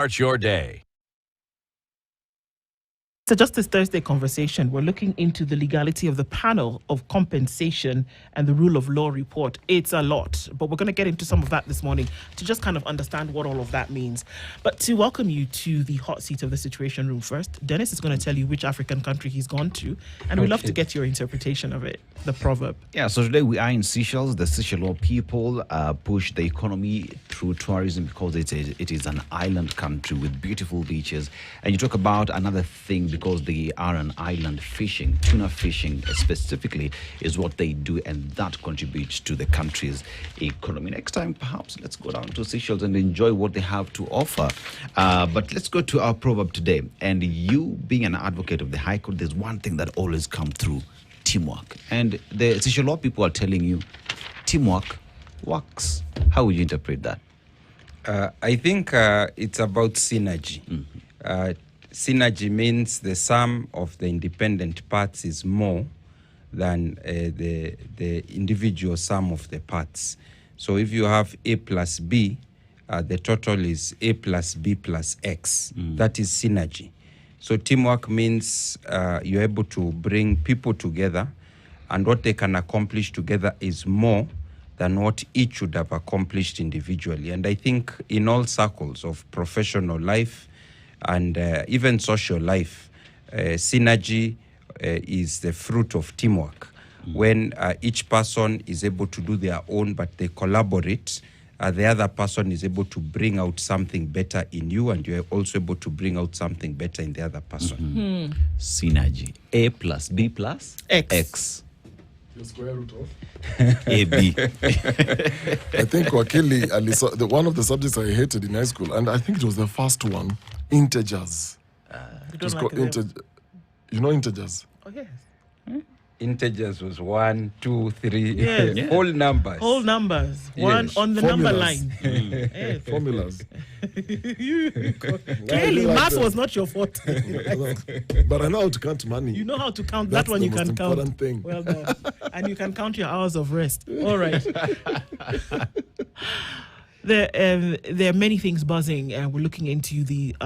Start your day. So just this Thursday conversation, we're looking into the legality of the panel of compensation and the rule of law report. It's a lot, but we're going to get into some of that this morning to just kind of understand what all of that means. But to welcome you to the hot seat of the Situation Room first, Dennis is going to tell you which African country he's gone to, and we'd love to get your interpretation of it, the proverb. Yeah, so today we are in Seychelles. The Seychelles people push the economy through tourism because it is an island country with beautiful beaches. And you talk about another thing because they are an island, fishing, tuna fishing specifically is what they do, and that contributes to the country's economy. Next time, perhaps, let's go down to Seychelles and enjoy what they have to offer. But let's go to our proverb today. And you, being an advocate of the High Court, there's one thing that always comes through: teamwork. And the Seychelles people are telling you teamwork works. How would you interpret that? I think it's about synergy. Mm-hmm. Synergy means the sum of the independent parts is more than the individual sum of the parts. So if you have A plus B, the total is A plus B plus X. That is synergy. So teamwork means you're able to bring people together, and what they can accomplish together is more than what each would have accomplished individually. And I think in all circles of professional life and even social life, synergy is the fruit of teamwork. When each person is able to do their own, but they collaborate, the other person is able to bring out something better in you, and you're also able to bring out something better in the other person. Synergy. A plus B plus X. The square root of AB. I think Wakili, one of the subjects I hated in high school, and I think it was the first one, integers. You It was don't like called it? You know integers? Oh, yes. Integers was 1, 2, 3, Yes. whole numbers. Whole numbers. One Yes. on the Formulas. number line. Yes. Formulas. Clearly, like math them. was not your forte. But I know how to count money. You know how to count. That's that one the you most can count. important thing. Well done. And you can count your hours of rest. All right. There are many things buzzing, and we're looking into the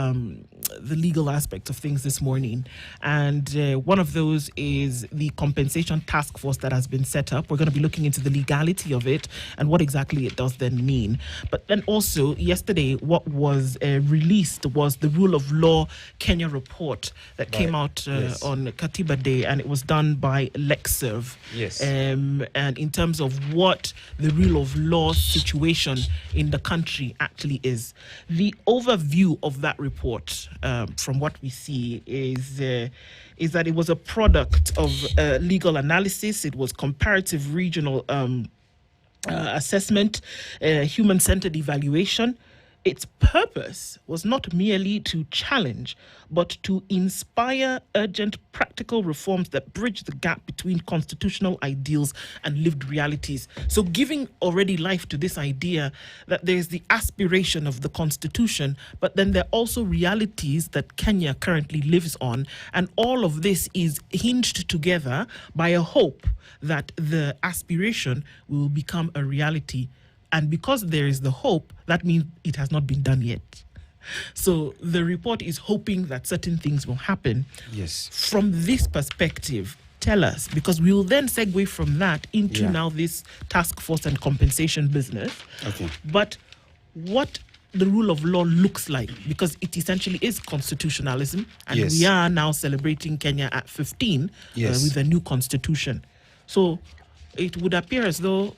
legal aspect of things this morning. And one of those is the compensation task force that has been set up. We're going to be looking into the legality of it and what exactly it does then mean. But then also, yesterday, what was released was the Rule of Law Kenya report that came out on Katiba Day, and it was done by LexServe. Yes. And in terms of what the rule of law situation in the country actually is. The overview of that report, from what we see, is that it was a product of legal analysis. It was comparative regional assessment, human-centered evaluation. Its purpose was not merely to challenge, but to inspire urgent practical reforms that bridge the gap between constitutional ideals and lived realities. So giving already life to this idea that there's the aspiration of the Constitution, but then there are also realities that Kenya currently lives on. And all of this is hinged together by a hope that the aspiration will become a reality. And because there is the hope, that means it has not been done yet. So the report is hoping that certain things will happen. Yes. From this perspective, tell us, because we will then segue from that into now this task force and compensation business. Okay. But what the rule of law looks like, because it essentially is constitutionalism, and we are now celebrating Kenya at 15 with a new constitution. So it would appear as though,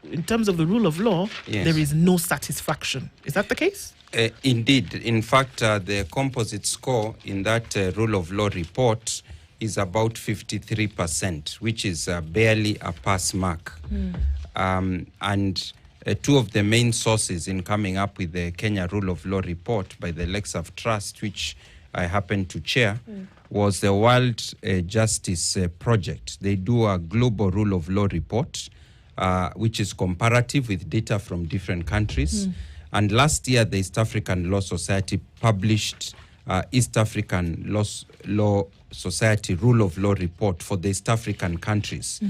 in terms of the rule of law, there is no satisfaction. Is that the case? Indeed. In fact, the composite score in that rule of law report is about 53%, which is barely a pass mark. And two of the main sources in coming up with the Kenya rule of law report by the LexServe Trust, which I happen to chair, was the World Justice Project. They do a global rule of law report, which is comparative with data from different countries. And last year, the East African Law Society published East African Law Society Rule of Law report for the East African countries.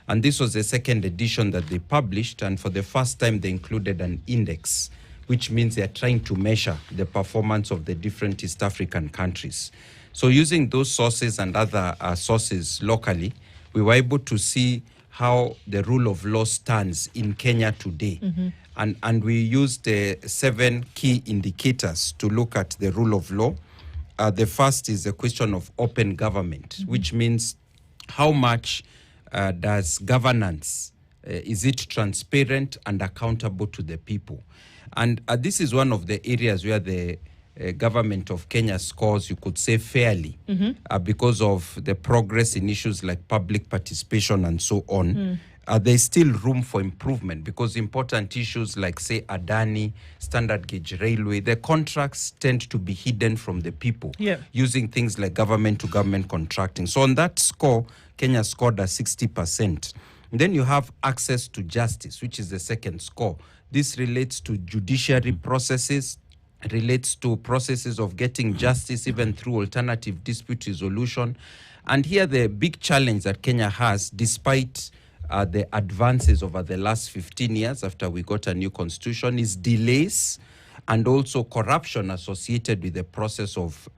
And this was the second edition that they published, and for the first time, they included an index which means they are trying to measure the performance of the different East African countries. So using those sources and other sources locally, we were able to see how the rule of law stands in Kenya today. And we used 7 key indicators to look at the rule of law. The first is the question of open government, which means how much does governance, is it transparent and accountable to the people? And this is one of the areas where the government of Kenya scores, you could say, fairly, because of the progress in issues like public participation and so on. There's still room for improvement because important issues like, say, Adani, standard gauge railway, the contracts tend to be hidden from the people using things like government-to-government contracting. So on that score, Kenya scored a 60%. And then you have access to justice, which is the second score. This relates to judiciary processes, relates to processes of getting justice even through alternative dispute resolution. And here the big challenge that Kenya has, despite the advances over the last 15 years after we got a new constitution, is delays and also corruption associated with the process of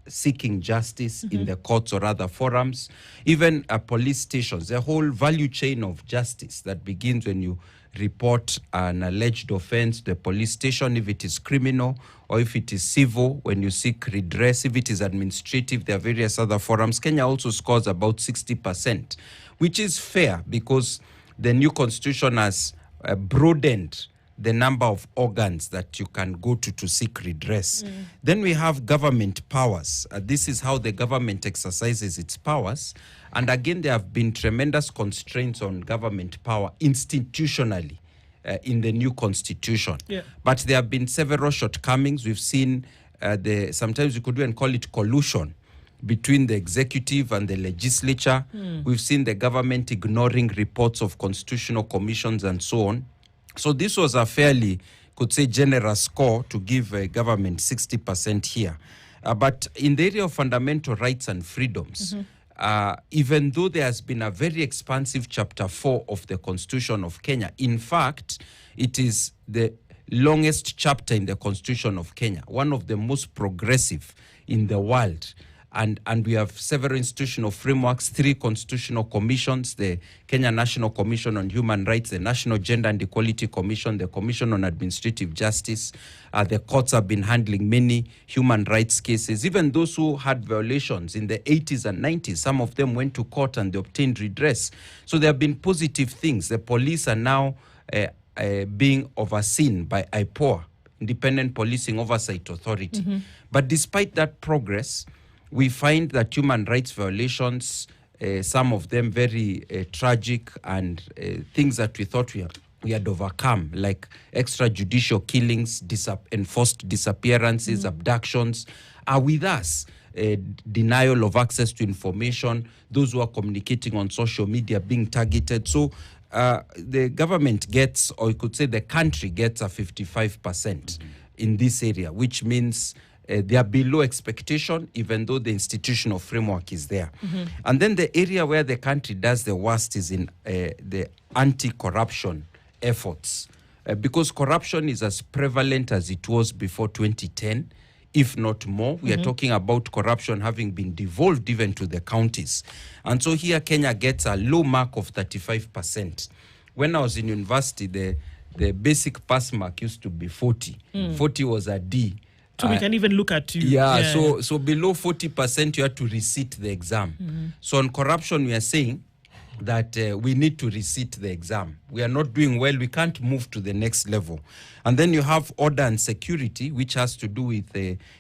seeking justice in the courts or other forums, even police stations, the whole value chain of justice that begins when you report an alleged offense to the police station, if it is criminal or if it is civil, when you seek redress, if it is administrative, there are various other forums. Kenya also scores about 60%, which is fair because the new constitution has broadened the number of organs that you can go to seek redress. Then we have government powers. This is how the government exercises its powers. And again, there have been tremendous constraints on government power institutionally in the new constitution. But there have been several shortcomings. We've seen sometimes you could even call it collusion between the executive and the legislature. We've seen the government ignoring reports of constitutional commissions and so on. So this was a fairly, could say, generous score to give government 60% here. But in the area of fundamental rights and freedoms, even though there has been a very expansive Chapter 4 of the Constitution of Kenya, in fact, it is the longest chapter in the Constitution of Kenya, one of the most progressive in the world. And we have several institutional frameworks, 3 constitutional commissions, the Kenya National Commission on Human Rights, the National Gender and Equality Commission, the Commission on Administrative Justice. The courts have been handling many human rights cases. Even those who had violations in the 80s and 90s, some of them went to court and they obtained redress. So there have been positive things. The police are now being overseen by IPOA, Independent Policing Oversight Authority. But despite that progress, we find that human rights violations, some of them very tragic, and things that we thought we had overcome, like extrajudicial killings, enforced disappearances, abductions, are with us. Denial of access to information, those who are communicating on social media being targeted. So the government gets, or you could say the country gets, a 55% in this area, which means they are below expectation, even though the institutional framework is there. And then the area where the country does the worst is in the anti-corruption efforts. Because corruption is as prevalent as it was before 2010, if not more. We are talking about corruption having been devolved even to the counties. And so here Kenya gets a low mark of 35%. When I was in university, the basic pass mark used to be 40. 40 was a D. So we can even look at you. So below 40%, you have to resit the exam. So on corruption, we are saying that we need to resit the exam. We are not doing well. We can't move to the next level. And then you have order and security, which has to do with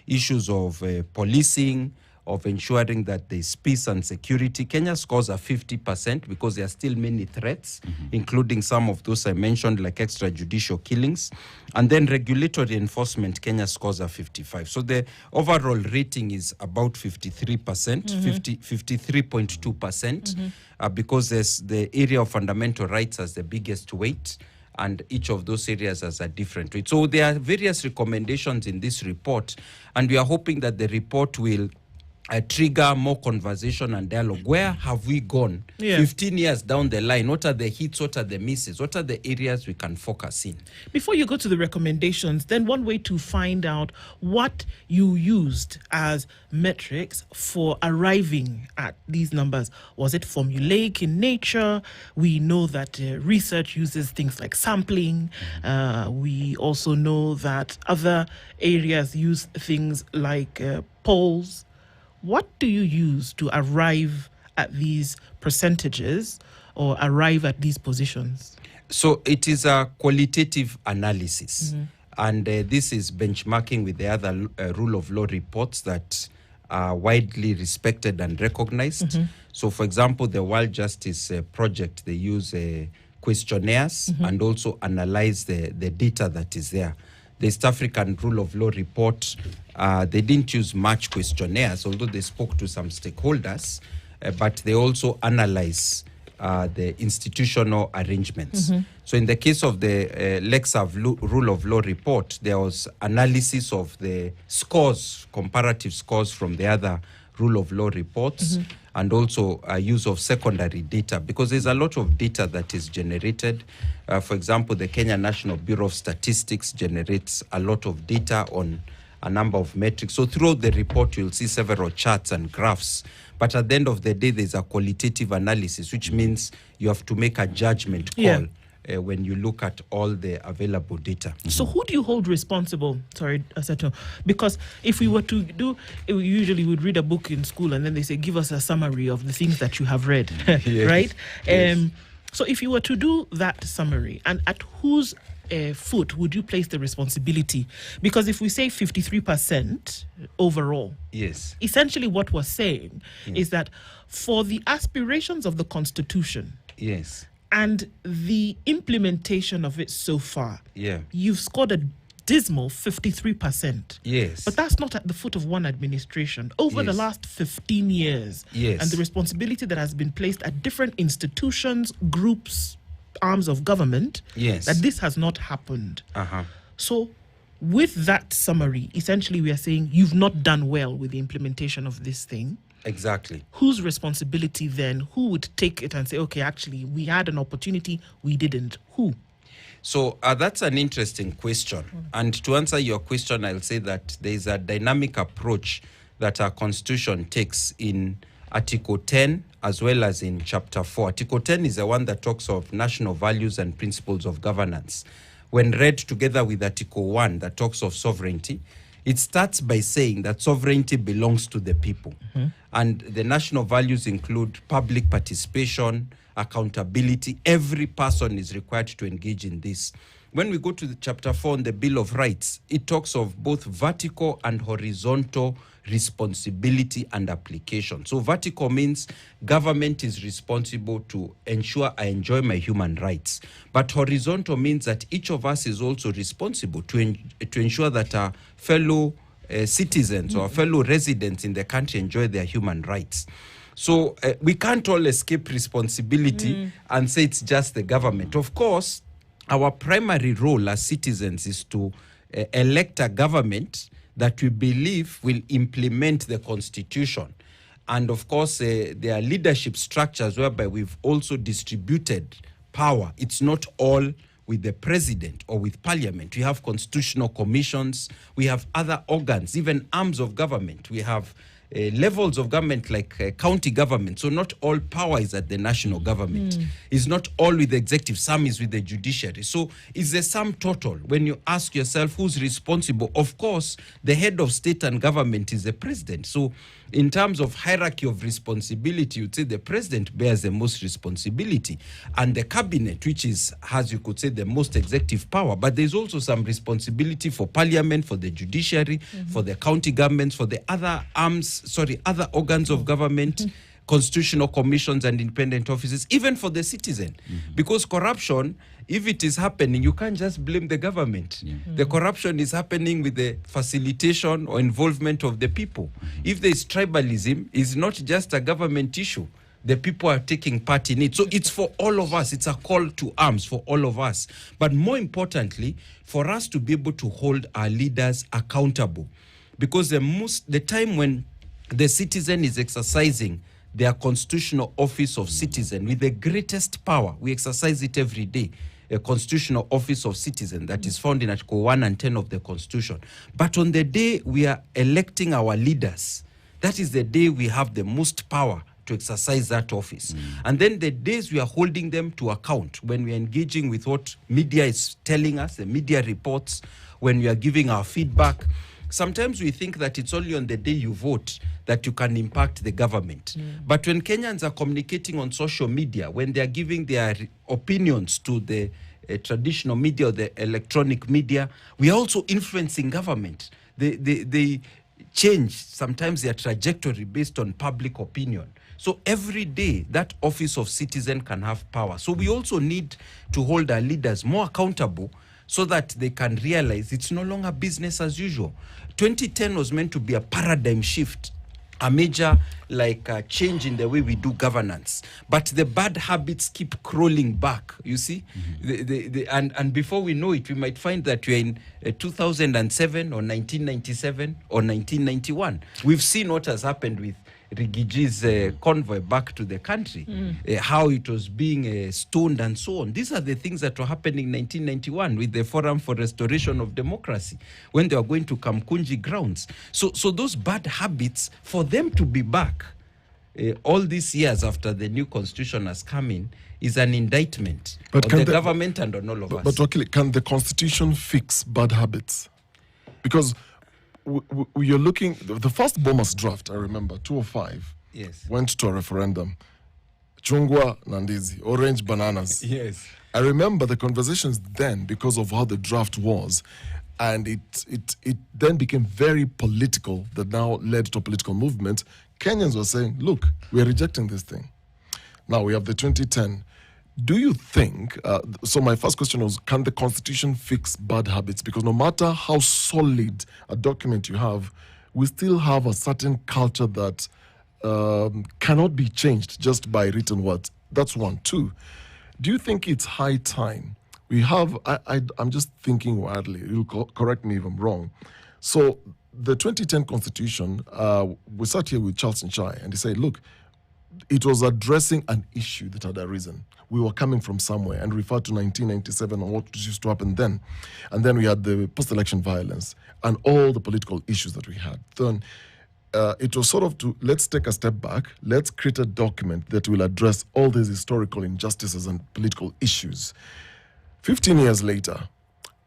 issues of policing, of ensuring that there's peace and security. Kenya scores a 50% because there are still many threats, including some of those I mentioned, like extrajudicial killings. And then regulatory enforcement, Kenya scores a 55%. So the overall rating is about 53%, 53.2%, because there's the area of fundamental rights has the biggest weight, and each of those areas has a different weight. So there are various recommendations in this report, and we are hoping that the report will trigger more conversation and dialogue. Where have we gone 15 years down the line? What are the hits? What are the misses? What are the areas we can focus in? Before you go to the recommendations, then one way to find out what you used as metrics for arriving at these numbers, was it formulaic in nature? We know that research uses things like sampling. We also know that other areas use things like polls. What do you use to arrive at these percentages or arrive at these positions? So it is a qualitative analysis. And this is benchmarking with the other rule of law reports that are widely respected and recognized. So, for example, the World Justice Project, they use questionnaires and also analyze the data that is there. The East African Rule of Law report, they didn't use much questionnaires, although they spoke to some stakeholders, but they also analyze the institutional arrangements. So in the case of the Lexav Rule of Law report, there was analysis of the scores, comparative scores from the other Rule of Law reports, and also use of secondary data, because there's a lot of data that is generated. For example, the Kenya National Bureau of Statistics generates a lot of data on a number of metrics. So throughout the report, you'll see several charts and graphs. But at the end of the day, there's a qualitative analysis, which means you have to make a judgment call when you look at all the available data. So who do you hold responsible? Sorry, Aseto. Because if we were to do, we usually would read a book in school and then they say, give us a summary of the things that you have read, right? So if you were to do that summary, and at whose foot would you place the responsibility? Because if we say 53% overall, essentially what we're saying is that for the aspirations of the Constitution, and the implementation of it so far, you've scored a dismal 53%. But that's not at the foot of one administration. Over the last 15 years, and the responsibility that has been placed at different institutions, groups, arms of government, that this has not happened. So with that summary, essentially we are saying you've not done well with the implementation of this thing. Exactly. Whose responsibility then? Who would take it and say, okay, actually, we had an opportunity, we didn't? Who? So that's an interesting question. And to answer your question, I'll say that there is a dynamic approach that our Constitution takes in Article 10 as well as in Chapter 4. Article 10 is the one that talks of national values and principles of governance. When read together with Article 1 that talks of sovereignty, it starts by saying that sovereignty belongs to the people. And the national values include public participation, accountability. Every person is required to engage in this. When we go to the Chapter 4 on the Bill of Rights, it talks of both vertical and horizontal responsibility and application. So vertical means government is responsible to ensure I enjoy my human rights. But horizontal means that each of us is also responsible to ensure that our fellow citizens or fellow residents in the country enjoy their human rights. So we can't all escape responsibility and say it's just the government. Of course, our primary role as citizens is to elect a government that we believe will implement the Constitution. And of course, there are leadership structures whereby we've also distributed power. It's not all with the president or with parliament. We have constitutional commissions. We have other organs, even arms of government. We have levels of government like county government. So not all power is at the national government. It's not all with the executive. Some is with the judiciary. So it's the sum total. When you ask yourself who's responsible, of course, the head of state and government is the president. So in terms of hierarchy of responsibility, you'd say the president bears the most responsibility, and the cabinet, which has, you could say, the most executive power. But there's also some responsibility for parliament, for the judiciary, for the county governments, for the other other organs of government, constitutional commissions and independent offices, even for the citizen. Because corruption, if it is happening, you can't just blame the government. The corruption is happening with the facilitation or involvement of the people. If there is tribalism, it's not just a government issue. The people are taking part in it. So it's for all of us. It's a call to arms for all of us. But more importantly, for us to be able to hold our leaders accountable. Because the time when the citizen is exercising their constitutional office of citizen with the greatest power. We exercise it every day. A constitutional office of citizen that is found in Article 1 and 10 of the Constitution. But on the day we are electing our leaders, that is the day we have the most power to exercise that office. And then the days we are holding them to account, when we are engaging with what media is telling us, the media reports, when we are giving our feedback, sometimes we think that it's only on the day you vote that you can impact the government. But when Kenyans are communicating on social media, when they are giving their opinions to the traditional media or the electronic media, we are also influencing government. They change sometimes their trajectory based on public opinion. So every day, that office of citizen can have power. So we also need to hold our leaders more accountable so that they can realize it's no longer business as usual. 2010 was meant to be a paradigm shift, a major change in the way we do governance. But the bad habits keep crawling back, you see? And before we know it, we might find that we're in 2007 or 1997 or 1991. We've seen what has happened with Rigiji's convoy back to the country, how it was being stoned and so on. These are the things that were happening in 1991 with the Forum for Restoration of Democracy, when they were going to Kamkunji grounds. So those bad habits, for them to be back all these years after the new constitution has come in, is an indictment on the government and on all of us. But Wakili, can the constitution fix bad habits? Because you're looking, the first Bomas draft, I remember, 205, yes, went to a referendum. Chungwa Nandizi, orange bananas. Yes. I remember the conversations then because of how the draft was. And it then became very political, that now led to a political movement. Kenyans were saying, look, we're rejecting this thing. Now we have the 2010. Do you think, so my first question was, can the constitution fix bad habits? Because no matter how solid a document you have, we still have a certain culture that cannot be changed just by written words. That's one. Two, do you think it's high time? We have, I'm just thinking wildly, you'll correct me if I'm wrong. So the 2010 constitution, we sat here with Charles Nchai and he said, look, it was addressing an issue that had arisen. We were coming from somewhere and referred to 1997 and what used to happen then. And then we had the post-election violence and all the political issues that we had. Then it was sort of let's take a step back. Let's create a document that will address all these historical injustices and political issues. 15 years later,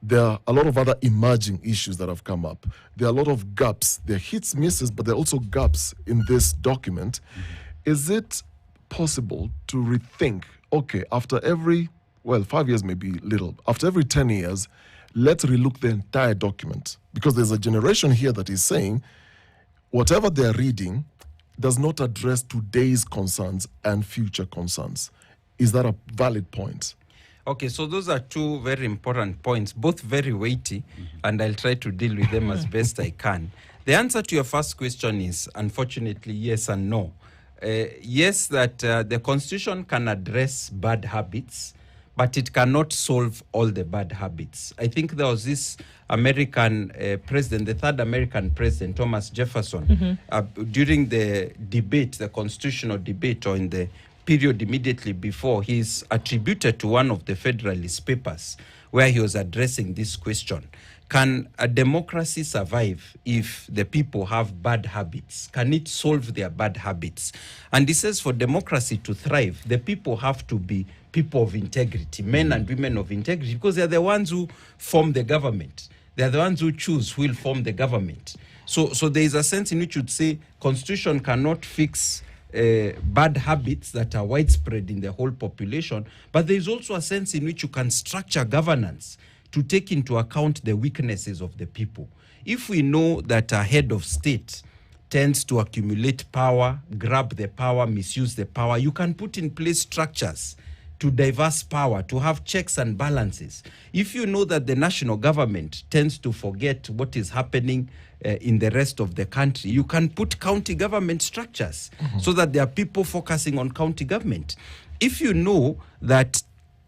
there are a lot of other emerging issues that have come up. There are a lot of gaps. There are hits, misses, but there are also gaps in this document. Is it possible to rethink, okay, after 5 years may be little, after every 10 years, let's relook the entire document? Because there's a generation here that is saying whatever they're reading does not address today's concerns and future concerns. Is that a valid point? Okay, so those are two very important points, both very weighty, and I'll try to deal with them as best I can. The answer to your first question is, unfortunately, yes and no. Yes, that the Constitution can address bad habits, but it cannot solve all the bad habits. I think there was this American president, the third American president, Thomas Jefferson, during the debate, the constitutional debate, or in the period immediately before, he's attributed to one of the Federalist Papers where he was addressing this question. Can a democracy survive if the people have bad habits? Can it solve their bad habits? And he says for democracy to thrive, the people have to be people of integrity, men and women of integrity, because they're the ones who form the government. They're the ones who choose who will form the government. So there is a sense in which you'd say constitution cannot fix bad habits that are widespread in the whole population, but there is also a sense in which you can structure governance to take into account the weaknesses of the people. If we know that a head of state tends to accumulate power, grab the power, misuse the power, you can put in place structures to diverse power, to have checks and balances. If you know that the national government tends to forget what is happening in the rest of the country, you can put county government structures so that there are people focusing on county government. If you know that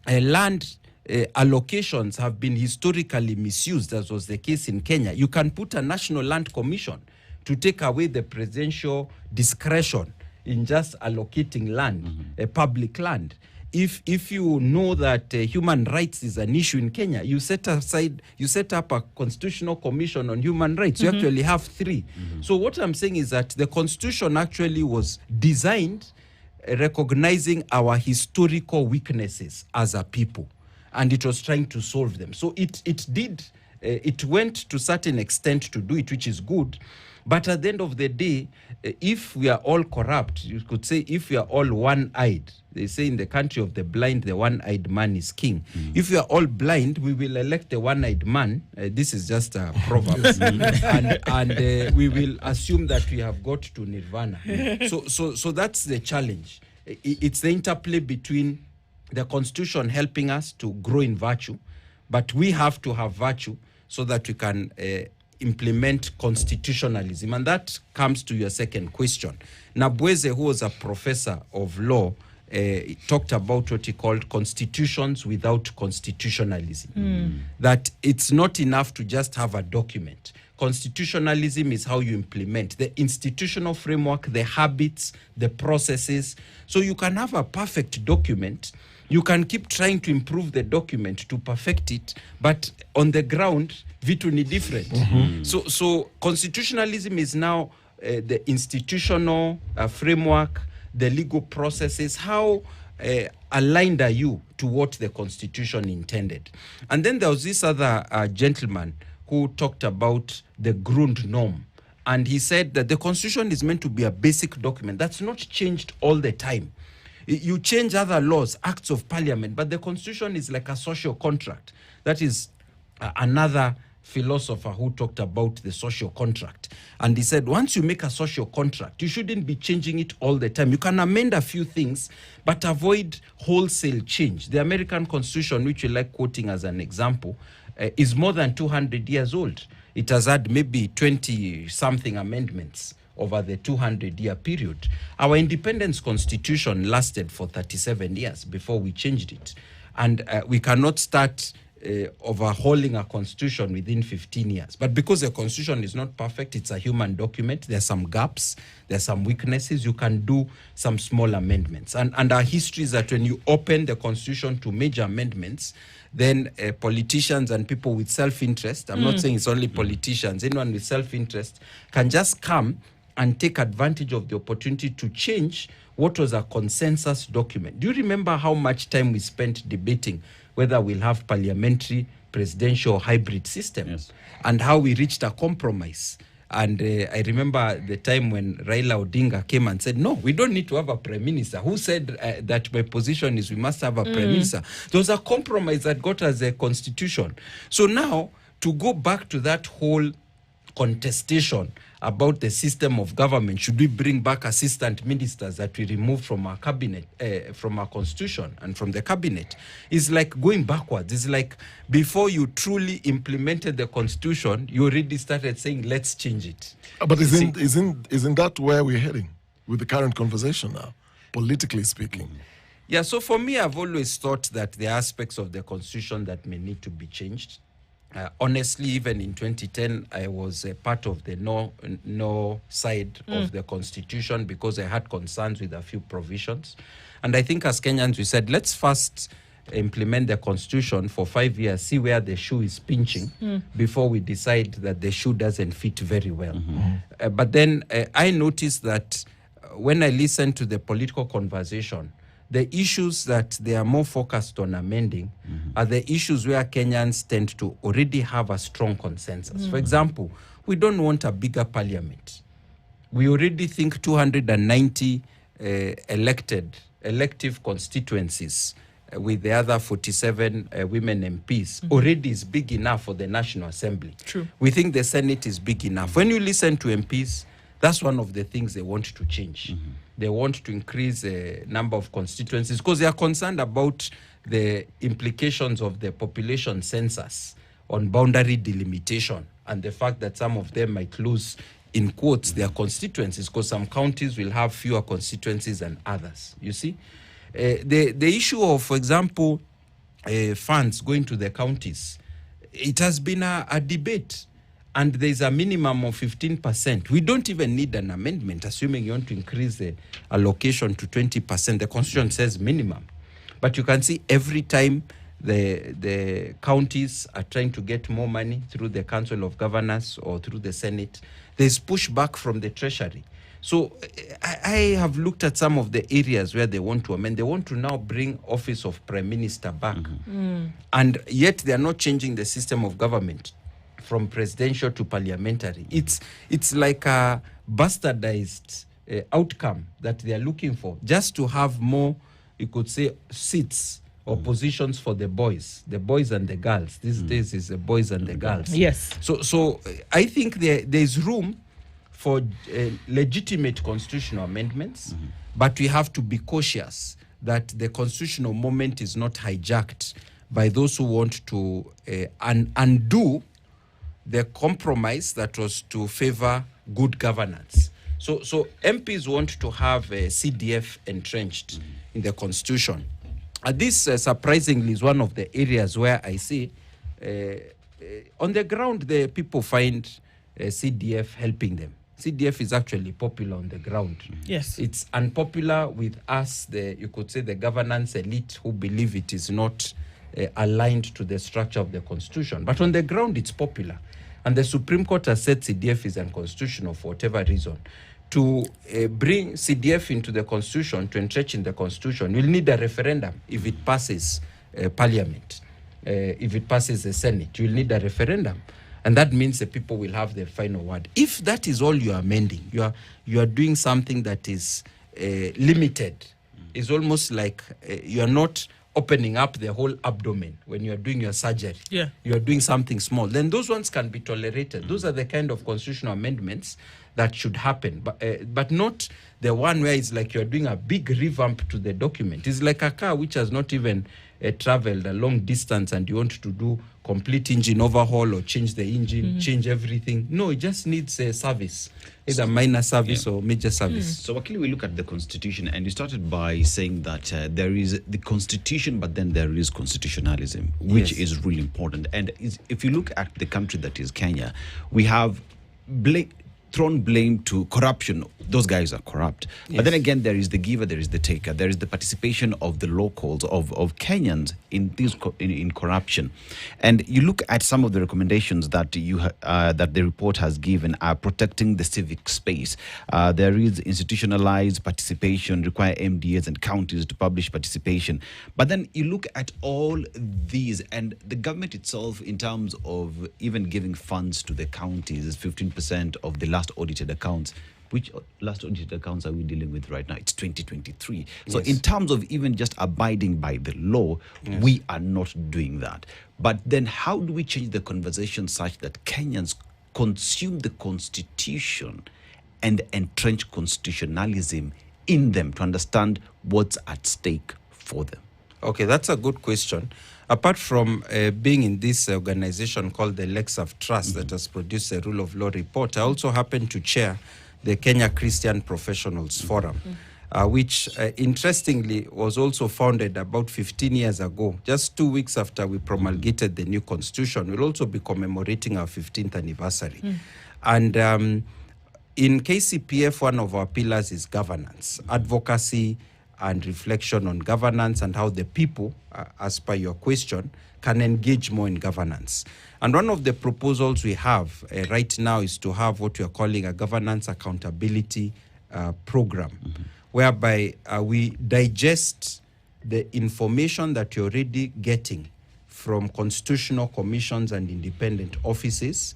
land allocations have been historically misused, as was the case in Kenya, you can put a National Land Commission to take away the presidential discretion in just allocating land, public land. If you know that human rights is an issue in Kenya, you set up a constitutional commission on human rights. You actually have 3. So what I'm saying is that the constitution actually was designed recognizing our historical weaknesses as a people, and it was trying to solve them. So it went to certain extent to do it, which is good. But at the end of the day, if we are all corrupt, you could say if we are all one-eyed, they say in the country of the blind, the one-eyed man is king. If we are all blind, we will elect the one-eyed man. This is just a proverb. and we will assume that we have got to nirvana. So that's the challenge. It's the interplay between the constitution helping us to grow in virtue, but we have to have virtue so that we can implement constitutionalism. And that comes to your second question. Nabweze, who was a professor of law, talked about what he called constitutions without constitutionalism. That it's not enough to just have a document. Constitutionalism is how you implement the institutional framework, the habits, the processes. So you can have a perfect document. You can keep trying to improve the document to perfect it, but on the ground, vitu ni different. So constitutionalism is now the institutional framework, the legal processes. How aligned are you to what the constitution intended? And then there was this other gentleman who talked about the Grundnorm. And he said that the constitution is meant to be a basic document that's not changed all the time. You change other laws, acts of parliament, but the constitution is like a social contract. That is another philosopher who talked about the social contract. And he said, once you make a social contract, you shouldn't be changing it all the time. You can amend a few things, but avoid wholesale change. The American Constitution, which you like quoting as an example, is more than 200 years old. It has had maybe 20-something amendments over the 200-year period. Our independence constitution lasted for 37 years before we changed it. And we cannot start overhauling a constitution within 15 years. But because the constitution is not perfect, it's a human document, there are some gaps, there are some weaknesses, you can do some small amendments. And our history is that when you open the constitution to major amendments, then politicians and people with self-interest, I'm not saying it's only politicians, anyone with self-interest can just come and take advantage of the opportunity to change what was a consensus document. Do you remember how much time we spent debating whether we'll have parliamentary, presidential, or hybrid system? Yes. And how we reached a compromise? And I remember the time when Raila Odinga came and said, no, we don't need to have a prime minister. Who said that my position is we must have a prime minister? There was a compromise that got us a constitution. So now, to go back to that whole contestation about the system of government, should we bring back assistant ministers that we removed from our cabinet, from our constitution and from the cabinet, is like going backwards. It's like before you truly implemented the constitution, you already started saying, let's change it. But isn't that where we're heading with the current conversation now, politically speaking? Yeah, so for me, I've always thought that there are aspects of the constitution that may need to be changed. Honestly, even in 2010, I was a part of the no side of the constitution because I had concerns with a few provisions. And I think as Kenyans, we said, let's first implement the constitution for 5 years, see where the shoe is pinching before we decide that the shoe doesn't fit very well. But then I noticed that when I listened to the political conversation, the issues that they are more focused on amending are the issues where Kenyans tend to already have a strong consensus. For example, we don't want a bigger parliament. We already think 290 elective constituencies with the other 47 women MPs already is big enough for the National Assembly. True. We think the Senate is big enough. When you listen to MPs, that's one of the things they want to change. They want to increase the number of constituencies because they are concerned about the implications of the population census on boundary delimitation and the fact that some of them might lose, in quotes, their constituencies because some counties will have fewer constituencies than others. You see? The issue of, for example, funds going to the counties, it has been a debate. and there's a minimum of 15%, we don't even need an amendment, assuming you want to increase the allocation to 20%. The Constitution says minimum. But you can see every time the counties are trying to get more money through the Council of Governors or through the Senate, there's pushback from the Treasury. So I have looked at some of the areas where they want to amend. They want to now bring Office of Prime Minister back. And yet they are not changing the system of government from presidential to parliamentary. It's like a bastardized outcome that they are looking for, just to have more, you could say, seats or positions for the boys and the girls. These days is the boys and the girls. Yes. So I think there's room for legitimate constitutional amendments, but we have to be cautious that the constitutional moment is not hijacked by those who want to undo the compromise that was to favor good governance. So MPs want to have CDF entrenched in the constitution. This surprisingly is one of the areas where I see on the ground the people find CDF helping them. CDF is actually popular on the ground. Yes. It's unpopular with us, you could say the governance elite, who believe it is not aligned to the structure of the constitution. But on the ground, it's popular. And the Supreme Court has said CDF is unconstitutional for whatever reason. To bring CDF into the constitution, to entrench in the constitution, you'll need a referendum if it passes parliament. If it passes the Senate, you'll need a referendum. And that means the people will have the final word. If that is all you are amending, you are doing something that is limited. It's almost like you are not opening up the whole abdomen when you are doing your surgery. Yeah. You are doing something small. Then those ones can be tolerated. Those are the kind of constitutional amendments that should happen, but not the one where it's like you're doing a big revamp to the document. It's like a car which has not even traveled a long distance and you want to do complete engine overhaul or change the engine, change everything. No, it just needs a service, either minor service or major service. So, Wakili, we look at the Constitution, and you started by saying that there is the Constitution, but then there is constitutionalism, which is really important. And if you look at the country that is Kenya, we have thrown blame to corruption. Those guys are corrupt. But then again, there is the giver, there is the taker, there is the participation of the locals, of Kenyans in this in corruption. And you look at some of the recommendations that that the report has given, protecting the civic space. There is institutionalized participation, require MDAs and counties to publish participation. But then you look at all these, and the government itself, in terms of even giving funds to the counties, is 15% of the last audited accounts. Which last audited accounts are we dealing with right now? It's 2023. So in terms of even just abiding by the law, we are not doing that. But then how do we change the conversation such that Kenyans consume the Constitution and entrench constitutionalism in them to understand what's at stake for them? Okay, that's a good question. Apart from being in this organization called the Lexaf Trust that has produced a rule of law report, I also happen to chair the Kenya Christian Professionals Forum, which interestingly was also founded about 15 years ago, just 2 weeks after we promulgated the new constitution. We'll also be commemorating our 15th anniversary. And in KCPF, one of our pillars is governance, advocacy, and reflection on governance and how the people, as per your question, can engage more in governance. And one of the proposals we have right now is to have what we are calling a governance accountability program, whereby we digest the information that you're already getting from constitutional commissions and independent offices,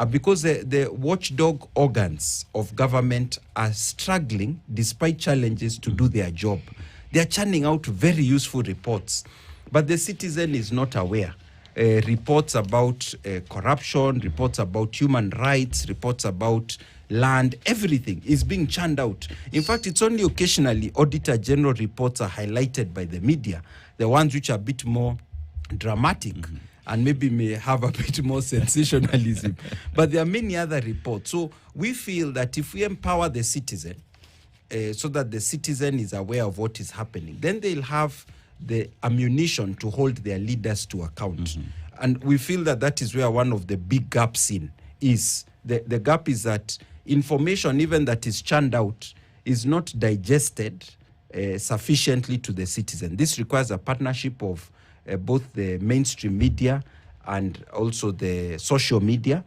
because the watchdog organs of government are struggling, despite challenges, to do their job. They are churning out very useful reports, but the citizen is not aware. Reports about corruption, reports about human rights, reports about land, everything is being churned out. In fact, it's only occasionally Auditor General reports are highlighted by the media, the ones which are a bit more dramatic and maybe may have a bit more sensationalism. But there are many other reports. So we feel that if we empower the citizen, so that the citizen is aware of what is happening, then they'll have the ammunition to hold their leaders to account. And we feel that that is where one of the big gaps in is the gap is that information, even that is churned out, is not digested sufficiently to the citizen. This requires a partnership of both the mainstream media and also the social media,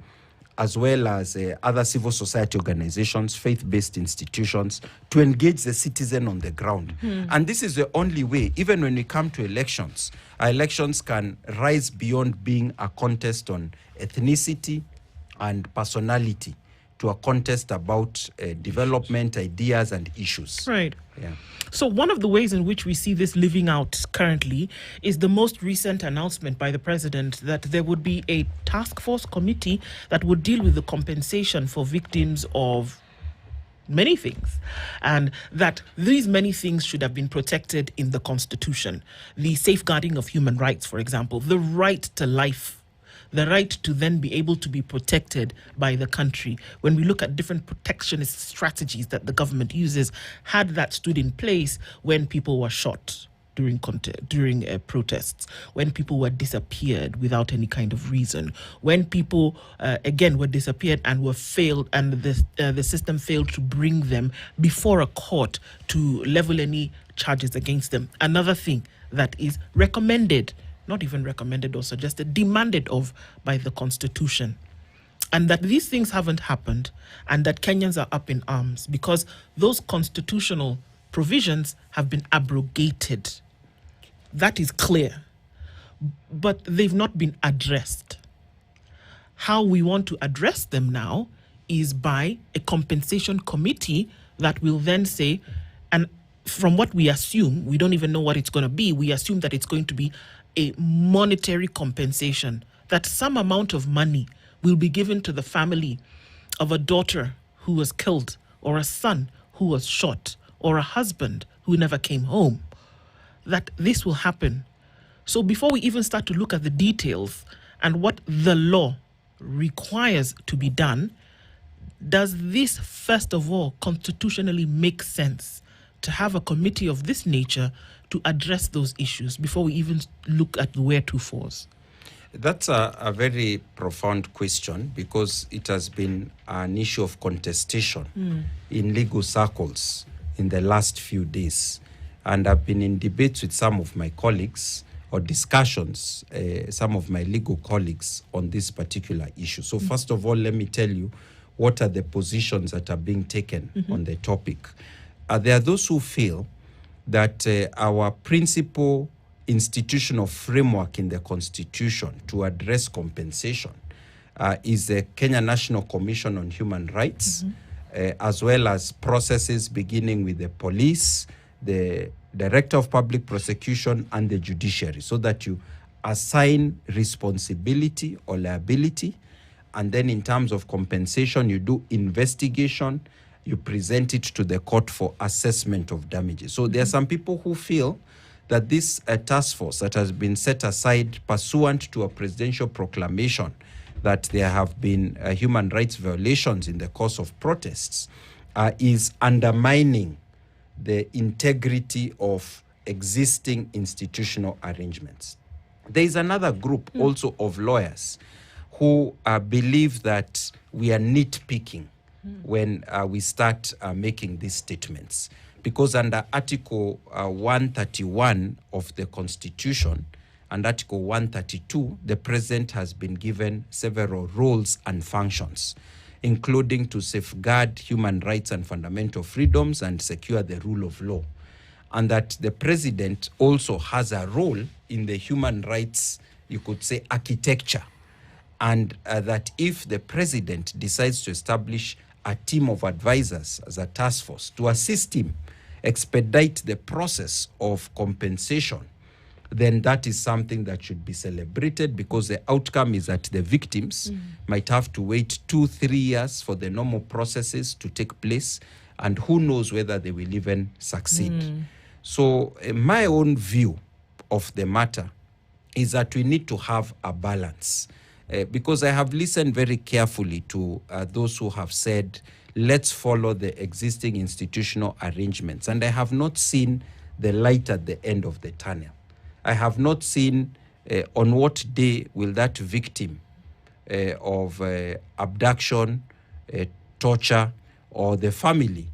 as well as other civil society organizations, faith-based institutions, to engage the citizen on the ground. And this is the only way, even when we come to elections, our elections can rise beyond being a contest on ethnicity and personality to a contest about development, ideas, and issues. Right. Yeah. So one of the ways in which we see this living out currently is the most recent announcement by the president that there would be a task force committee that would deal with the compensation for victims of many things, and that these many things should have been protected in the Constitution. The safeguarding of human rights, for example, the right to life, the right to then be able to be protected by the country. When we look at different protectionist strategies that the government uses, had that stood in place when people were shot during protests, when people were disappeared without any kind of reason, when people again were disappeared and were failed, and the system failed to bring them before a court to level any charges against them. Another thing that is recommended, not even recommended or suggested, demanded of by the Constitution. And that these things haven't happened, and that Kenyans are up in arms because those constitutional provisions have been abrogated. That is clear. But they've not been addressed. How we want to address them now is by a compensation committee that will then say, and from what we assume, we don't even know what it's going to be, we assume that it's going to be a monetary compensation, that some amount of money will be given to the family of a daughter who was killed, or a son who was shot, or a husband who never came home. That this will happen. So before we even start to look at the details and what the law requires to be done, does this first of all constitutionally make sense to have a committee of this nature to address those issues before we even look at the wheretofores? That's a very profound question, because it has been an issue of contestation in legal circles in the last few days. And I've been in debates with some of my colleagues, or discussions, some of my legal colleagues on this particular issue. So first of all, let me tell you what are the positions that are being taken on the topic. There are those who feel that our principal institutional framework in the Constitution to address compensation is the Kenya National Commission on Human Rights, as well as processes beginning with the police, the Director of Public Prosecution, and the judiciary, so that you assign responsibility or liability, and then in terms of compensation, you do investigation, you present it to the court for assessment of damages. So there are some people who feel that this task force that has been set aside pursuant to a presidential proclamation that there have been human rights violations in the course of protests is undermining the integrity of existing institutional arrangements. There is another group also of lawyers who believe that we are nitpicking when we start making these statements. Because under Article 131 of the Constitution and Article 132, the President has been given several roles and functions, including to safeguard human rights and fundamental freedoms and secure the rule of law. And that the President also has a role in the human rights, you could say, architecture. And that if the President decides to establish a team of advisors as a task force to assist him expedite the process of compensation, then that is something that should be celebrated, because the outcome is that the victims might have to wait 2-3 years for the normal processes to take place, and who knows whether they will even succeed. So my own view of the matter is that we need to have a balance, because I have listened very carefully to those who have said, let's follow the existing institutional arrangements. And I have not seen the light at the end of the tunnel. I have not seen on what day will that victim of abduction, torture, or the family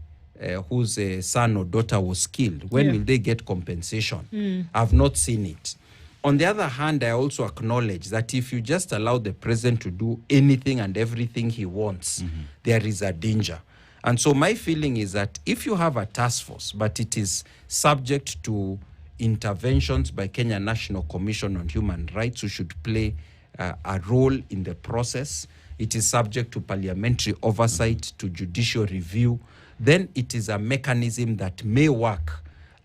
whose son or daughter was killed, when will they get compensation? I've not seen it. On the other hand, I also acknowledge that if you just allow the president to do anything and everything he wants, there is a danger. And so my feeling is that if you have a task force, but it is subject to interventions by Kenya National Commission on Human Rights, who should play a role in the process, it is subject to parliamentary oversight, to judicial review, then it is a mechanism that may work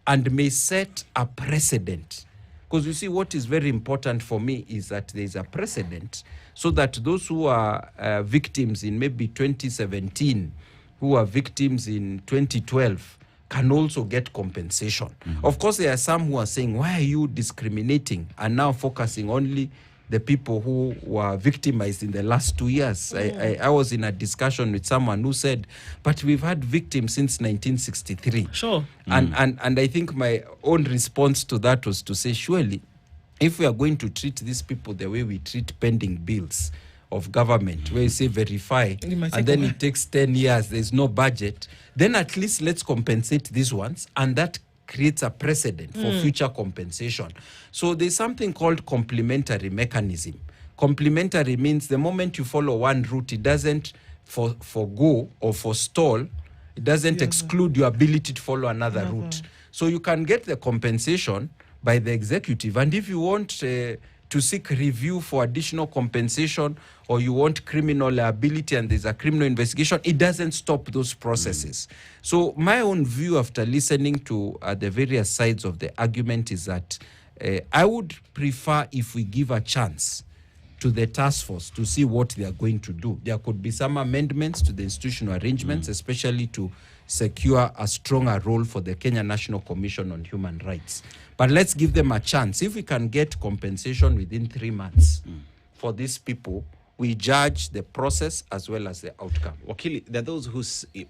and may set a precedent. Because you see, what is very important for me is that there is a precedent, so that those who are victims in maybe 2017, who are victims in 2012, can also get compensation. Of course, there are some who are saying, why are you discriminating and now focusing only the people who were victimized in the last 2 years? I was in a discussion with someone who said, but we've had victims since 1963. Sure. And I think my own response to that was to say, surely, if we are going to treat these people the way we treat pending bills of government, where you say verify, and then it takes 10 years, there's no budget, then at least let's compensate these ones, and that creates a precedent for future compensation. So there's something called complementary mechanism. Complementary means the moment you follow one route, it doesn't forgo or forestall, it doesn't exclude your ability to follow another route. So you can get the compensation by the executive, and if you want to seek review for additional compensation, or you want criminal liability and there's a criminal investigation, it doesn't stop those processes. So my own view after listening to the various sides of the argument is that I would prefer if we give a chance to the task force to see what they are going to do. There could be some amendments to the institutional arrangements, especially to secure a stronger role for the Kenya National Commission on Human Rights. But let's give them a chance. If we can get compensation within 3 months for these people, we judge the process as well as the outcome. Wakili, there are those who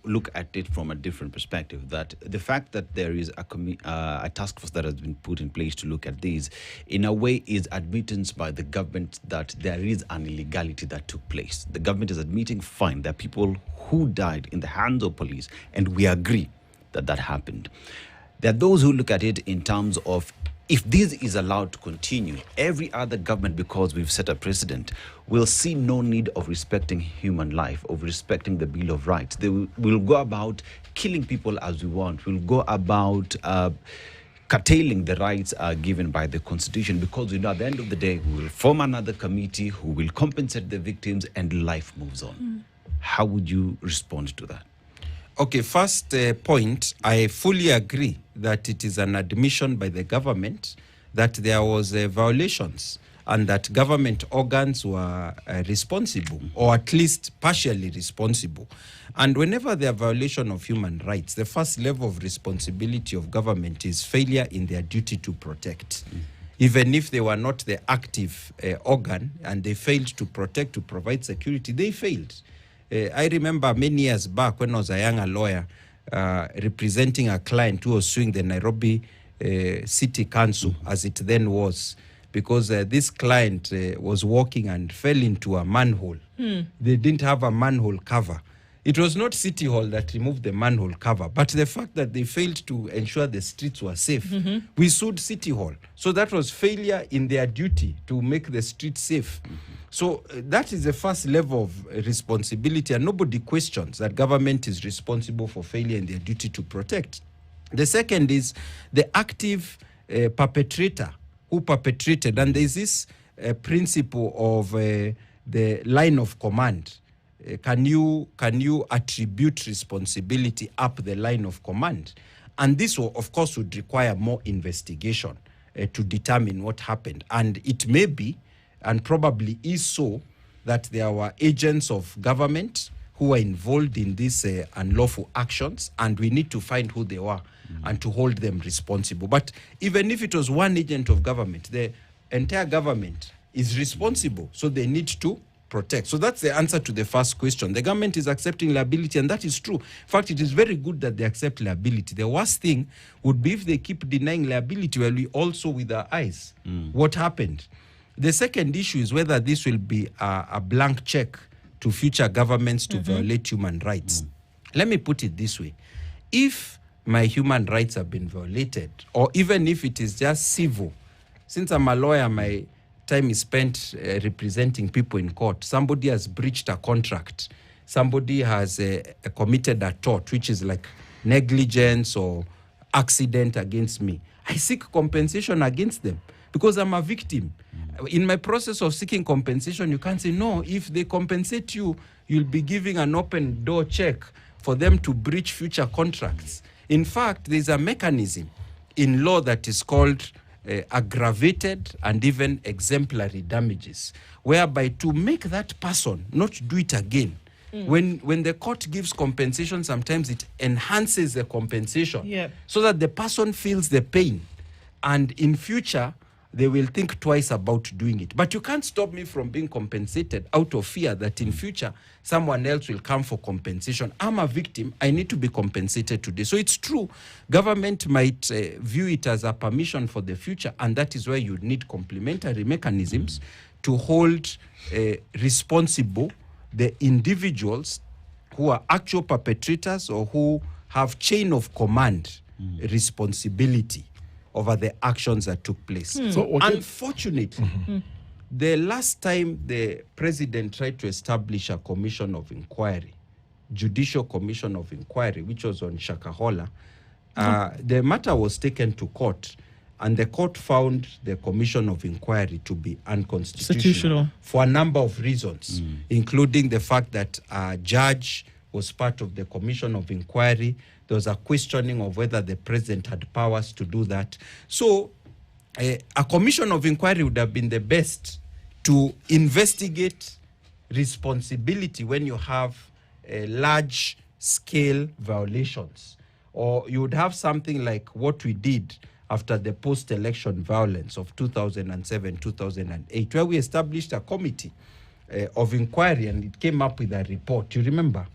look at it from a different perspective, that the fact that there is a task force that has been put in place to look at these, in a way, is admittance by the government that there is an illegality that took place. The government is admitting, fine, there are people who died in the hands of police, and we agree that that happened. There are those who look at it in terms of, if this is allowed to continue, every other government, because we've set a precedent, will see no need of respecting human life, of respecting the Bill of Rights. They will go about killing people as we want. We'll go about curtailing the rights given by the Constitution, because we know at the end of the day, we will form another committee who will compensate the victims, and life moves on. How would you respond to that? Okay, first point, I fully agree that it is an admission by the government that there was violations, and that government organs were responsible, or at least partially responsible. And whenever there are violation of human rights, the first level of responsibility of government is failure in their duty to protect. Even if they were not the active organ and they failed to protect, to provide security, they failed. I remember many years back when I was a younger lawyer representing a client who was suing the Nairobi City Council, as it then was, because this client was walking and fell into a manhole. They didn't have a manhole cover. It was not City Hall that removed the manhole cover, but the fact that they failed to ensure the streets were safe. We sued City Hall. So that was failure in their duty to make the streets safe. So that is the first level of responsibility, and nobody questions that government is responsible for failure in their duty to protect. The second is the active perpetrator who perpetrated, and there is this principle of the line of command. Can you attribute responsibility up the line of command? And this, of course, would require more investigation to determine what happened. And it may be, and probably is so, that there were agents of government who were involved in these unlawful actions, and we need to find who they were and to hold them responsible. But even if it was one agent of government, the entire government is responsible, so they need to protect. So that's the answer to the first question. The government is accepting liability, and that is true. In fact, it is very good that they accept liability. The worst thing would be if they keep denying liability while we also with our eyes what happened. The second issue is whether this will be a blank check to future governments to violate human rights. Let me put it this way. If my human rights have been violated, or even if it is just civil, since I'm a lawyer, my time is spent representing people in court. Somebody has breached a contract. Somebody has committed a tort, which is like negligence or accident against me. I seek compensation against them because I'm a victim. In my process of seeking compensation, you can't say, no, if they compensate you, you'll be giving an open door check for them to breach future contracts. In fact, there's a mechanism in law that is called aggravated and even exemplary damages, whereby to make that person not do it again, when the court gives compensation, sometimes it enhances the compensation so that the person feels the pain, and in future they will think twice about doing it. But you can't stop me from being compensated out of fear that in future someone else will come for compensation. I'm a victim. I need to be compensated today. So it's true. Government might view it as a permission for the future, and that is where you need complementary mechanisms to hold responsible the individuals who are actual perpetrators or who have chain of command responsibility over the actions that took place. So, okay. Unfortunately, the last time the president tried to establish a commission of inquiry, judicial commission of inquiry, which was on Shakahola, the matter was taken to court, and the court found the commission of inquiry to be unconstitutional for a number of reasons, including the fact that a judge was part of the commission of inquiry. There was a questioning of whether the president had powers to do that. So a commission of inquiry would have been the best to investigate responsibility when you have large-scale violations. Or you would have something like what we did after the post-election violence of 2007, 2008, where we established a committee of inquiry, and it came up with a report, you remember,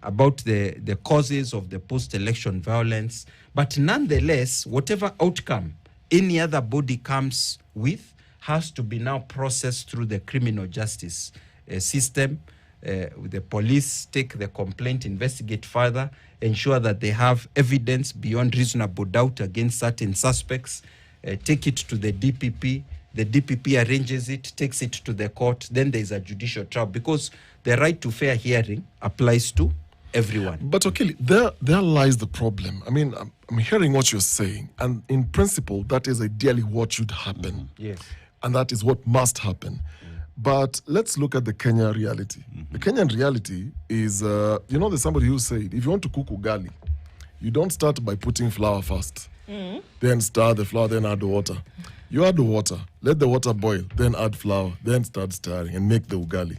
about the causes of the post-election violence. But nonetheless, whatever outcome any other body comes with has to be now processed through the criminal justice system. The police take the complaint, investigate further, ensure that they have evidence beyond reasonable doubt against certain suspects, take it to the DPP. The DPP arranges it, takes it to the court, then there's a judicial trial, because the right to fair hearing applies to everyone. But okay, there lies the problem. I mean, I'm hearing what you're saying, and in principle, that is ideally what should happen. Yes. And that is what must happen. But let's look at the Kenya reality. The Kenyan reality is, there's somebody who said, if you want to cook ugali, you don't start by putting flour first. Then stir the flour, then add the water. You add the water, let the water boil, then add flour, then start stirring and make the ugali.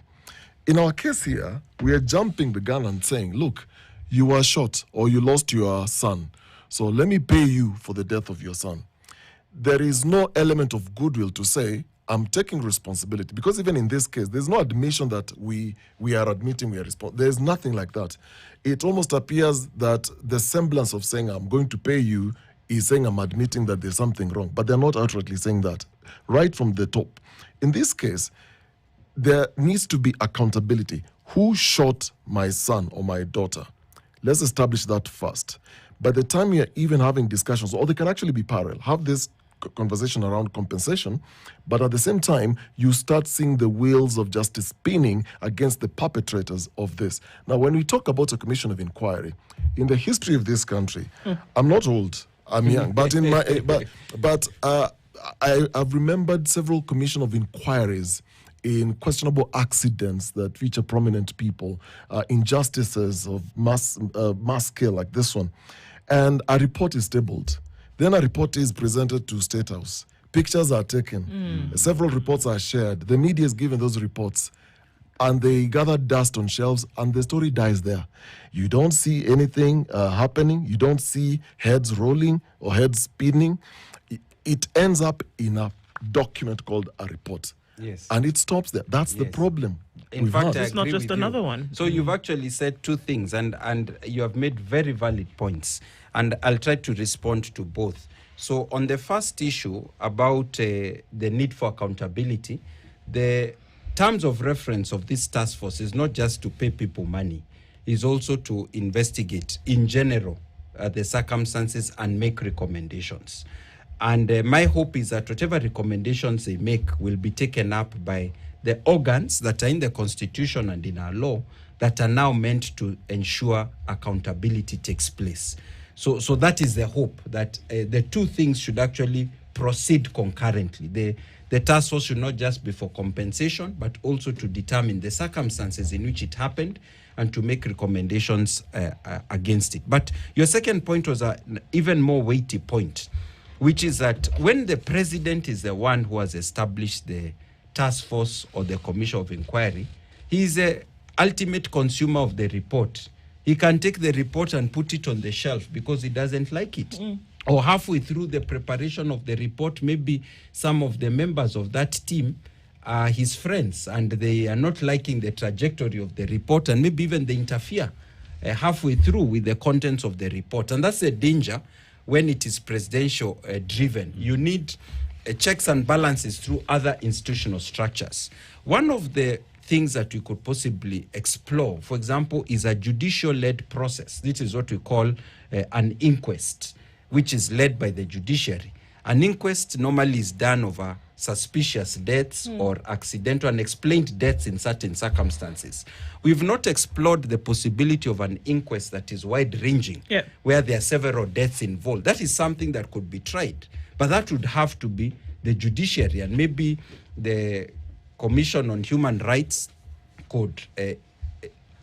In our case here, we are jumping the gun and saying, look, you were shot or you lost your son, so let me pay you for the death of your son. There is no element of goodwill to say, I'm taking responsibility, because even in this case, there's no admission that we are admitting we are responsible. There's nothing like that. It almost appears that the semblance of saying I'm going to pay you is saying I'm admitting that there's something wrong, but they're not outrightly saying that right from the top. In this case, there needs to be accountability. Who shot my son or my daughter? Let's establish that first. By the time you're even having discussions, or they can actually be parallel, have this conversation around compensation, but at the same time, you start seeing the wheels of justice spinning against the perpetrators of this. Now, when we talk about a commission of inquiry, in the history of this country, I'm not old, I'm young, but in my I've remembered several commission of inquiries in questionable accidents that feature prominent people, injustices of mass scale like this one, and a report is tabled. Then a report is presented to State House. Pictures are taken. Several reports are shared. The media is given those reports, and they gather dust on shelves, and the story dies there. You don't see anything happening. You don't see heads rolling or heads spinning. It ends up in a document called a report. Yes. And it stops there. That's the Yes. problem. In we've fact, had. I It's not agree just with you. another one. So you've actually said two things, and you have made very valid points, and I'll try to respond to both. So on the first issue about the need for accountability, the terms of reference of this task force is not just to pay people money, is also to investigate in general the circumstances and make recommendations. And my hope is that whatever recommendations they make will be taken up by the organs that are in the Constitution and in our law that are now meant to ensure accountability takes place. So that is the hope, that the two things should actually proceed concurrently. The task force should not just be for compensation, but also to determine the circumstances in which it happened and to make recommendations against it. But your second point was an even more weighty point, which is that when the president is the one who has established the task force or the commission of inquiry, he is the ultimate consumer of the report. He can take the report and put it on the shelf because he doesn't like it. Or halfway through the preparation of the report, maybe some of the members of that team are his friends and they are not liking the trajectory of the report, and maybe even they interfere halfway through with the contents of the report. And that's a danger when it is presidential driven. You need checks and balances through other institutional structures. One of the things that we could possibly explore, for example, is a judicial-led process. This is what we call an inquest, which is led by the judiciary. An inquest normally is done over suspicious deaths or accidental unexplained deaths in certain circumstances. We've not explored the possibility of an inquest that is wide-ranging, where there are several deaths involved. That is something that could be tried, but that would have to be the judiciary, and maybe the Commission on Human Rights could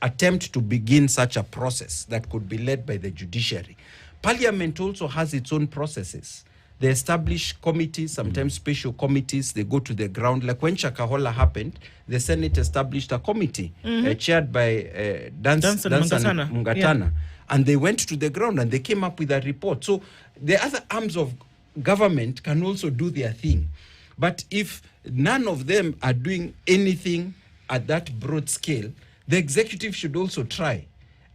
attempt to begin such a process that could be led by the judiciary. Parliament also has its own processes. They establish committees, sometimes special committees. They go to the ground. Like when Shakahola happened, the Senate established a committee chaired by Danson Mungatana. And they went to the ground and they came up with a report. So the other arms of government can also do their thing. But if none of them are doing anything at that broad scale, the executive should also try.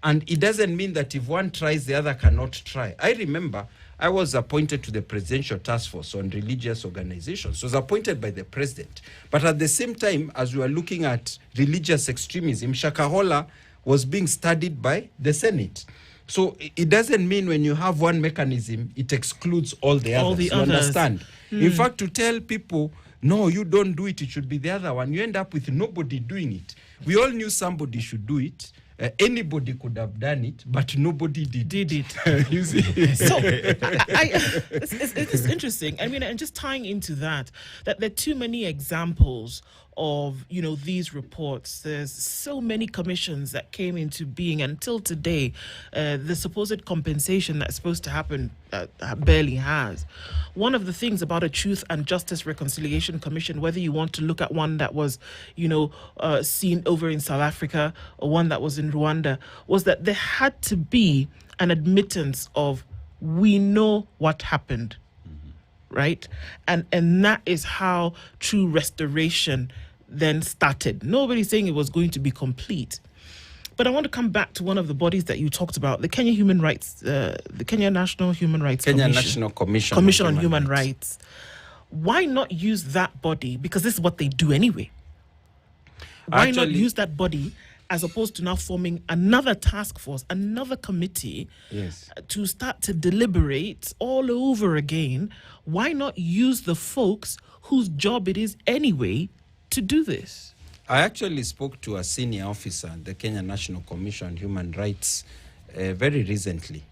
And it doesn't mean that if one tries, the other cannot try. I remember I was appointed to the Presidential Task Force on Religious Organizations. I was appointed by the president. But at the same time, as we were looking at religious extremism, Shakahola was being studied by the Senate. So it doesn't mean when you have one mechanism, it excludes all the others. You understand? In fact, to tell people, no, you don't do it, it should be the other one, you end up with nobody doing it. We all knew somebody should do it. Anybody could have done it, but nobody did it. You see? So it's interesting. I mean, and just tying into that there are too many examples of, these reports. There's so many commissions that came into being until today. The supposed compensation that's supposed to happen barely has. One of the things about a Truth and Justice Reconciliation Commission, whether you want to look at one that was, seen over in South Africa or one that was in Rwanda, was that there had to be an admittance of, we know what happened, right? And that is how true restoration then started. Nobody's saying it was going to be complete. But I want to come back to one of the bodies that you talked about, the Kenya Human Rights, the Kenya National Human Rights Commission. National Commission on Human Rights. Why not use that body? Because this is what they do anyway. Why not use that body as opposed to now forming another task force, another committee to start to deliberate all over again? Why not use the folks whose job it is anyway to do this? I actually spoke to a senior officer, the Kenya National Commission on Human Rights, very recently.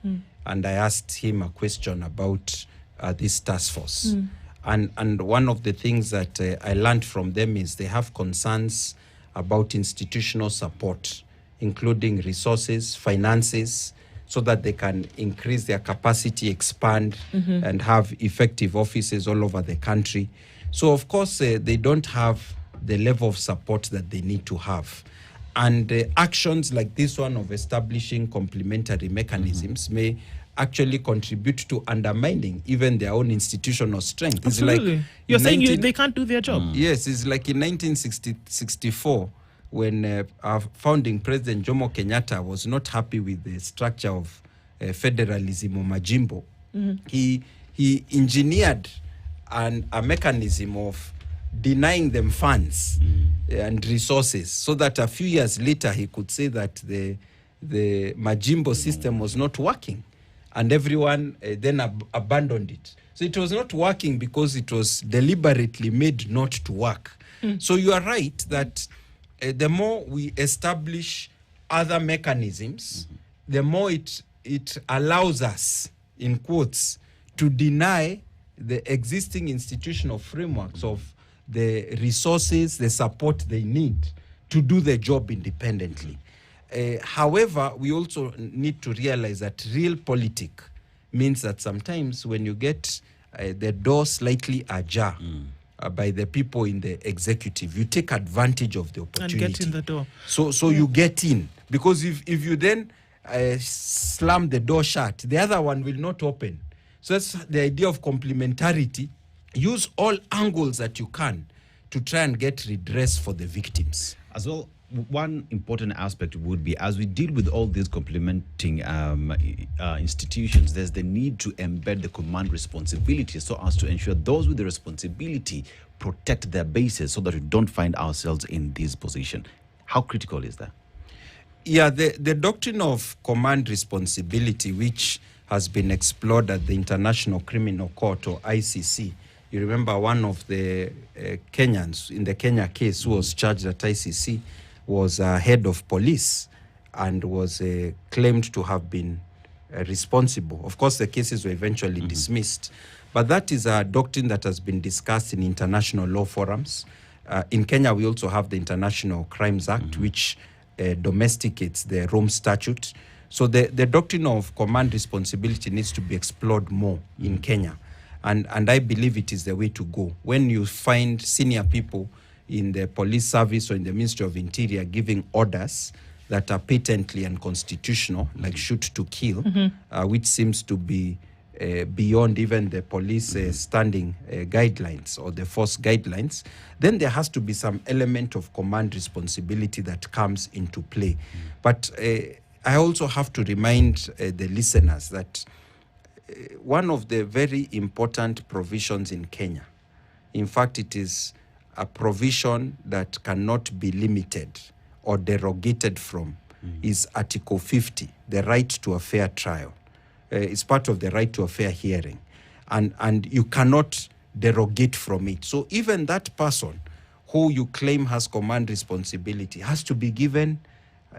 And I asked him a question about this task force. And one of the things that I learned from them is they have concerns about institutional support, including resources, finances, so that they can increase their capacity, expand, and have effective offices all over the country. So, of course, they don't have the level of support that they need to have. And actions like this one of establishing complementary mechanisms may actually contribute to undermining even their own institutional strength. Absolutely. It's like You're saying they can't do their job. Yes, it's like in 1964 when our founding president Jomo Kenyatta was not happy with the structure of federalism or majimbo. He engineered a mechanism of denying them funds and resources so that a few years later he could say that the majimbo system was not working, and everyone then abandoned it. So it was not working because it was deliberately made not to work. So you are right that the more we establish other mechanisms, the more it allows us, in quotes, to deny the existing institutional frameworks of the resources, the support they need to do the job independently. However, we also need to realize that realpolitik means that sometimes when you get the door slightly ajar by the people in the executive, you take advantage of the opportunity. And get in the door. So you get in. Because if you then slam the door shut, the other one will not open. So that's the idea of complementarity. Use all angles that you can to try and get redress for the victims. As well, one important aspect would be, as we deal with all these complementing institutions, there's the need to embed the command responsibility so as to ensure those with the responsibility protect their bases so that we don't find ourselves in this position. How critical is that? Yeah, the doctrine of command responsibility, which has been explored at the International Criminal Court, or ICC. You remember one of the Kenyans in the Kenya case who was charged at ICC was head of police and was claimed to have been responsible. Of course, the cases were eventually dismissed. But that is a doctrine that has been discussed in international law forums. In Kenya, we also have the International Crimes Act, which domesticates the Rome Statute. So the doctrine of command responsibility needs to be explored more in Kenya. And I believe it is the way to go. When you find senior people in the police service or in the Ministry of Interior giving orders that are patently unconstitutional, like shoot to kill, which seems to be beyond even the police standing guidelines or the force guidelines, then there has to be some element of command responsibility that comes into play. But I also have to remind the listeners that one of the very important provisions in Kenya, in fact, it is a provision that cannot be limited or derogated from, is Article 50, the right to a fair trial. It's part of the right to a fair hearing. And you cannot derogate from it. So even that person who you claim has command responsibility has to be given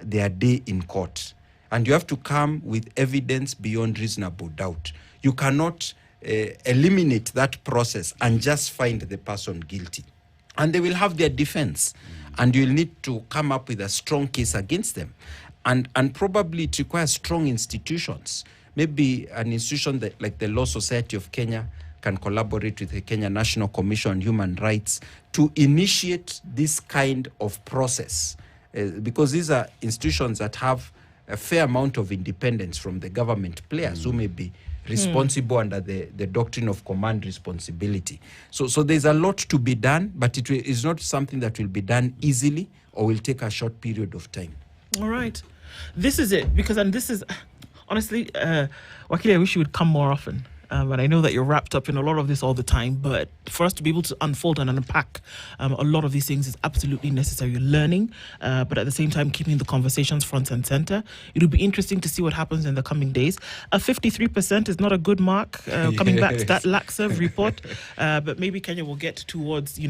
their day in court. And you have to come with evidence beyond reasonable doubt. You cannot eliminate that process and just find the person guilty. And they will have their defense. And you'll need to come up with a strong case against them. And probably it requires strong institutions. Maybe an institution that, like the Law Society of Kenya, can collaborate with the Kenya National Commission on Human Rights to initiate this kind of process. Because these are institutions that have a fair amount of independence from the government players who may be responsible under the doctrine of command responsibility. So there's a lot to be done, but it is not something that will be done easily or will take a short period of time. All right. This is it. And this is, honestly, Wakili, I wish you would come more often. And I know that you're wrapped up in a lot of this all the time, but for us to be able to unfold and unpack a lot of these things is absolutely necessary. Learning, but at the same time, keeping the conversations front and center. It'll be interesting to see what happens in the coming days. 53% is not a good mark, coming back to that LACSEV report, but maybe Kenya will get towards,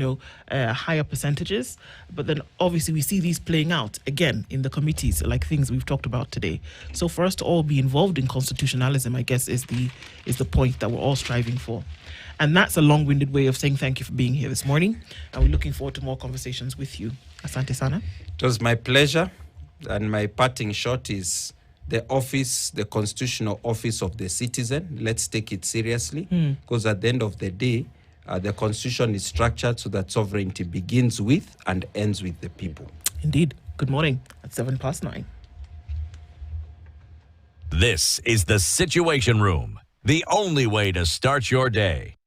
higher percentages. But then obviously we see these playing out again in the committees, like things we've talked about today. So for us to all be involved in constitutionalism, I guess, is the point that we're all striving for. And that's a long-winded way of saying thank you for being here this morning. And we're looking forward to more conversations with you. Asante sana. It was my pleasure. And my parting shot is the constitutional office of the citizen. Let's take it seriously. Because at the end of the day, the constitution is structured so that sovereignty begins with and ends with the people. Indeed. Good morning at 9:07. This is the Situation Room, the only way to start your day.